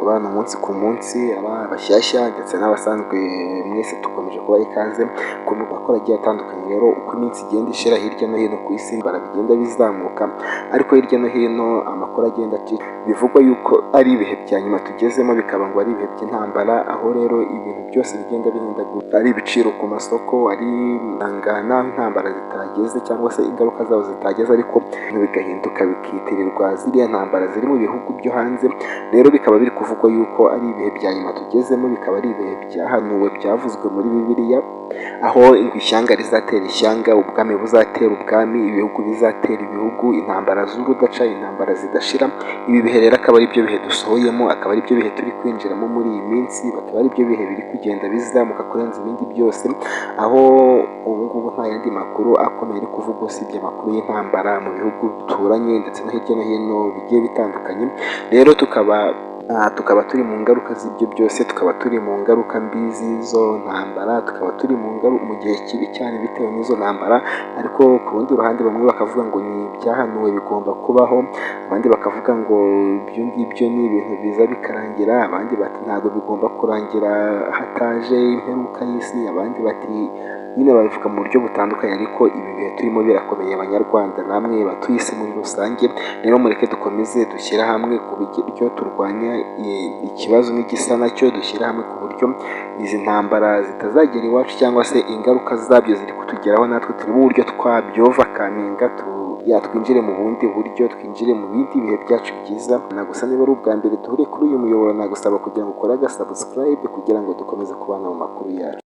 kubana umunsi ku munsi, abashyashya ndetse n'abasanzwe mwese dukomeje kubaha ikaze ku makuru agiye atandukanye. Rero uko iminsi igenda ishira hirya no hino ku isi bigenda bizamuka, ariko hirya no hino amakuru agenda bivugwa yuko ari ibihe bya nyuma tugezemo, bikaba ngo ari ibihe by'intambara, aho rero ibintu byose bigenda bihindagurika, ari ibiciro ku masoko, ari n'aho intambara zitageze cyangwa se ingaruka zazo zitageze, ariko bigahinduka bikitirirwa ziriya ntambara ziri mu bihugu byo hanze. Rero bikaba biri kuvugwa yuko ari ibihe bya nyuma tugezemo, bikaba ari ibihe byahanuwe, byavuzwe muri Bibiliya, aho ishyanga rizatera ishyanga, ubwami buzatera ubwami, ibihugu bizatera ibihugu, intambara z'urudaca, intambara zidashira. Ibi bihe rero akaba ari byo bihe dusohoyemo, akaba ari byo bihe turi kwinjiramo muri iyi minsi, bakaba ari byo bihe biri kugenda bizamuka kurenza ibindi byose, aho ubu ngubu nta yandi makuru akomeye ari kuvugwa usibye amakuru y'intambara mu bihugu bituranye ndetse no hirya no hino bigiye bitandukanye. Rero tukaba turi mu ngaruka z'ibyo byose, tukaba turi mu ngaruka mbi z'izo ntambara, tukaba turi mu gihe kibi cyane bitewe n'izo ntambara. Ariko ku rundi ruhande bamwe bakavuga ngo ni ibyahanuwe bigomba kubaho, abandi bakavuga ngo ibyo ngibyo ni ibintu biza bikarangira, abandi bati ntabwo bigomba kurangira hataje imperuka y'isi, abandi bati nyine babivuga mu buryo butandukanye. Ariko ibi bihe turimo birakomeye abanyarwanda, namwe batuye isi muri rusange. Rero mureke dukomeze dushyira hamwe ku buryo turwanya ikibazo n'igisa nacyo, dushyira hamwe ku buryo izi ntambara zitazagera iwacu, cyangwa se ingaruka zabyo ziri kutugeraho natwe turebe uburyo twabyova kaminga, twinjire mu bundi buryo, twinjire mu bindi bihe byacu byiza. Nagusa niba ari ubwa mbere duhuriye kuri uyu muyoboro, nagusaba kugira ngo ukore subscribe kugira ngo dukomeze kubana mu makuru yacu.